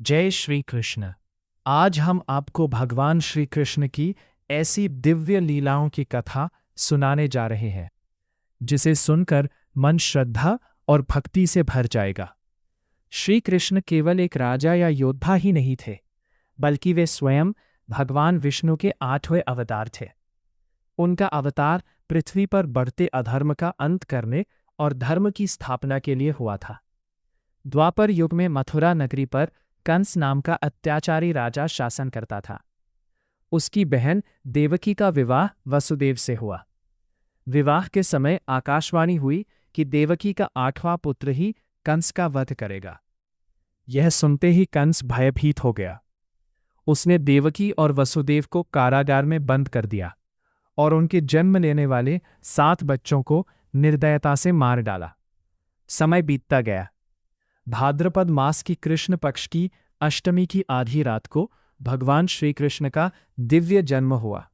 जय श्री कृष्ण। आज हम आपको भगवान श्री कृष्ण की ऐसी दिव्य लीलाओं की कथा सुनाने जा रहे हैं जिसे सुनकर मन श्रद्धा और भक्ति से भर जाएगा। श्री कृष्ण केवल एक राजा या योद्धा ही नहीं थे, बल्कि वे स्वयं भगवान विष्णु के 8वें अवतार थे। उनका अवतार पृथ्वी पर बढ़ते अधर्म का अंत करने और धर्म की स्थापना के लिए हुआ था। द्वापर युग में मथुरा नगरी पर कंस नाम का अत्याचारी राजा शासन करता था। उसकी बहन देवकी का विवाह वसुदेव से हुआ। विवाह के समय आकाशवाणी हुई कि देवकी का 8वां पुत्र ही कंस का वध करेगा। यह सुनते ही कंस भयभीत हो गया। उसने देवकी और वसुदेव को कारागार में बंद कर दिया और उनके जन्म लेने वाले 7 बच्चों को निर्दयता से मार डाला। समय बीतता गया। भाद्रपद मास की कृष्ण पक्ष की अष्टमी की आधी रात को भगवान श्री कृष्ण का दिव्य जन्म हुआ।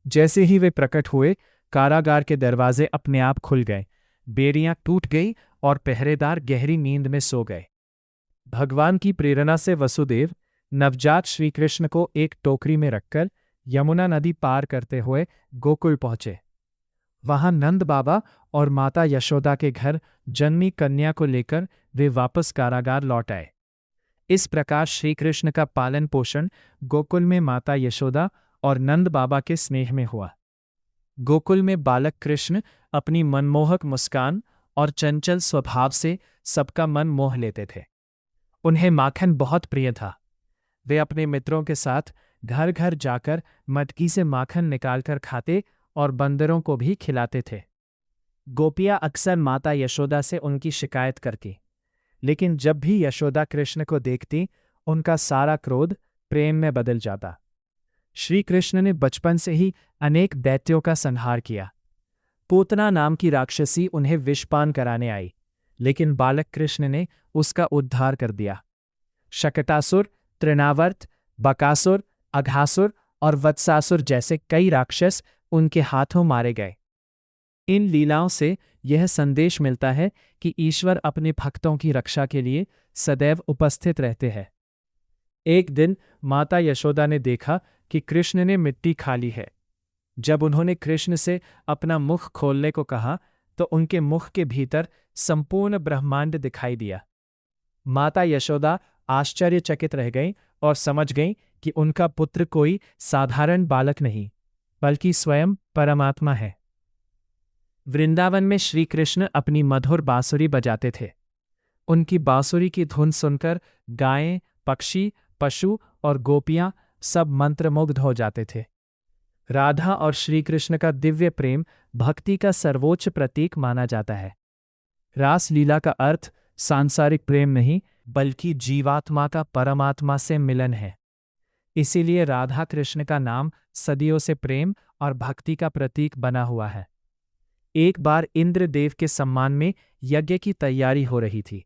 जैसे ही वे प्रकट हुए, कारागार के दरवाजे अपने आप खुल गए, बेड़ियां टूट गई और पहरेदार गहरी नींद में सो गए। भगवान की प्रेरणा से वसुदेव नवजात श्री कृष्ण को एक टोकरी में रखकर यमुना नदी पार करते हुए गोकुल पहुंचे। वहां नंद बाबा और माता यशोदा के घर जन्मी कन्या को लेकर वे वापस कारागार लौट आए। इस प्रकार श्री कृष्ण का पालन पोषण गोकुल में माता यशोदा और नंद बाबा के स्नेह में हुआ। गोकुल में बालक कृष्ण अपनी मनमोहक मुस्कान और चंचल स्वभाव से सबका मन मोह लेते थे। उन्हें माखन बहुत प्रिय था। वे अपने मित्रों के साथ घर घर जाकर मटकी से माखन निकालकर खाते और बंदरों को भी खिलाते थे। गोपियां अक्सर माता यशोदा से उनकी शिकायत करती, लेकिन जब भी यशोदा कृष्ण को देखती, उनका सारा क्रोध प्रेम में बदल जाता। श्री कृष्ण ने बचपन से ही अनेक दैत्यों का संहार किया। पूतना नाम की राक्षसी उन्हें विषपान कराने आई, लेकिन बालक कृष्ण ने उसका उद्धार कर दिया। शकटासुर, तृणावर्त, बकासुर, अघासुर और वत्सासुर जैसे कई राक्षस उनके हाथों मारे गए। इन लीलाओं से यह संदेश मिलता है कि ईश्वर अपने भक्तों की रक्षा के लिए सदैव उपस्थित रहते हैं। एक दिन माता यशोदा ने देखा कि कृष्ण ने मिट्टी खा ली है। जब उन्होंने कृष्ण से अपना मुख खोलने को कहा, तो उनके मुख के भीतर संपूर्ण ब्रह्मांड दिखाई दिया। माता यशोदा आश्चर्यचकित रह गईं और समझ गईं कि उनका पुत्र कोई साधारण बालक नहीं, बल्कि स्वयं परमात्मा है। वृंदावन में श्री कृष्ण अपनी मधुर बांसुरी बजाते थे। उनकी बांसुरी की धुन सुनकर गायें, पक्षी, पशु और गोपियां सब मंत्रमुग्ध हो जाते थे। राधा और श्री कृष्ण का दिव्य प्रेम भक्ति का सर्वोच्च प्रतीक माना जाता है। रास लीला का अर्थ सांसारिक प्रेम नहीं, बल्कि जीवात्मा का परमात्मा से मिलन है। इसीलिए राधा कृष्ण का नाम सदियों से प्रेम और भक्ति का प्रतीक बना हुआ है। एक बार इंद्रदेव के सम्मान में यज्ञ की तैयारी हो रही थी।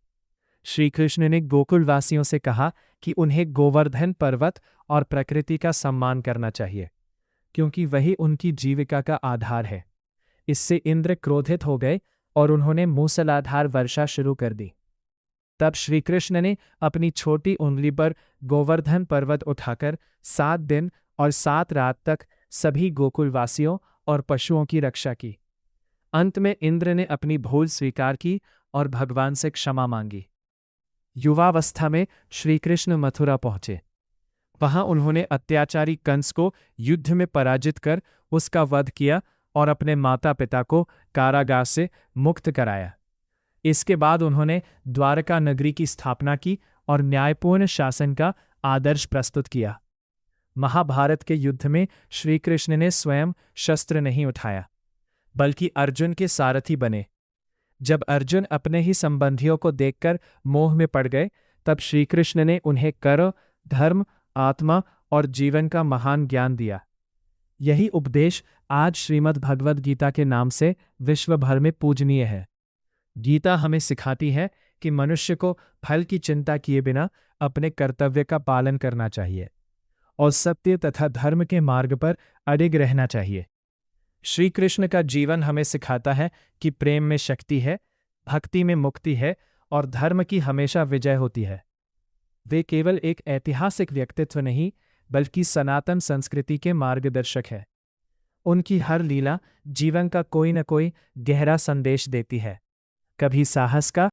श्री कृष्ण ने गोकुलवासियों से कहा कि उन्हें गोवर्धन पर्वत और प्रकृति का सम्मान करना चाहिए, क्योंकि वही उनकी जीविका का आधार है। इससे इंद्र क्रोधित हो गए और उन्होंने मूसलाधार वर्षा शुरू कर दी। तब श्री कृष्ण ने अपनी छोटी उंगली पर गोवर्धन पर्वत उठाकर 7 दिन और 7 रात तक सभी गोकुलवासियों और पशुओं की रक्षा की। अंत में इंद्र ने अपनी भूल स्वीकार की और भगवान से क्षमा मांगी। युवावस्था में श्री कृष्ण मथुरा पहुंचे। वहां उन्होंने अत्याचारी कंस को युद्ध में पराजित कर उसका वध किया और अपने माता पिता को कारागार से मुक्त कराया। इसके बाद उन्होंने द्वारका नगरी की स्थापना की और न्यायपूर्ण शासन का आदर्श प्रस्तुत किया। महाभारत के युद्ध में श्री कृष्ण ने स्वयं शस्त्र नहीं उठाया, बल्कि अर्जुन के सारथी बने। जब अर्जुन अपने ही संबंधियों को देखकर मोह में पड़ गए, तब श्री कृष्ण ने उन्हें कर्म, धर्म, आत्मा और जीवन का महान ज्ञान दिया। यही उपदेश आज श्रीमद् भगवद गीता के नाम से विश्व भर में पूजनीय है। गीता हमें सिखाती है कि मनुष्य को फल की चिंता किए बिना अपने कर्तव्य का पालन करना चाहिए और सत्य तथा धर्म के मार्ग पर अडिग रहना चाहिए। श्री कृष्ण का जीवन हमें सिखाता है कि प्रेम में शक्ति है, भक्ति में मुक्ति है और धर्म की हमेशा विजय होती है। वे केवल एक ऐतिहासिक व्यक्तित्व नहीं, बल्कि सनातन संस्कृति के मार्गदर्शक हैं। उनकी हर लीला जीवन का कोई न कोई गहरा संदेश देती है, कभी साहस का,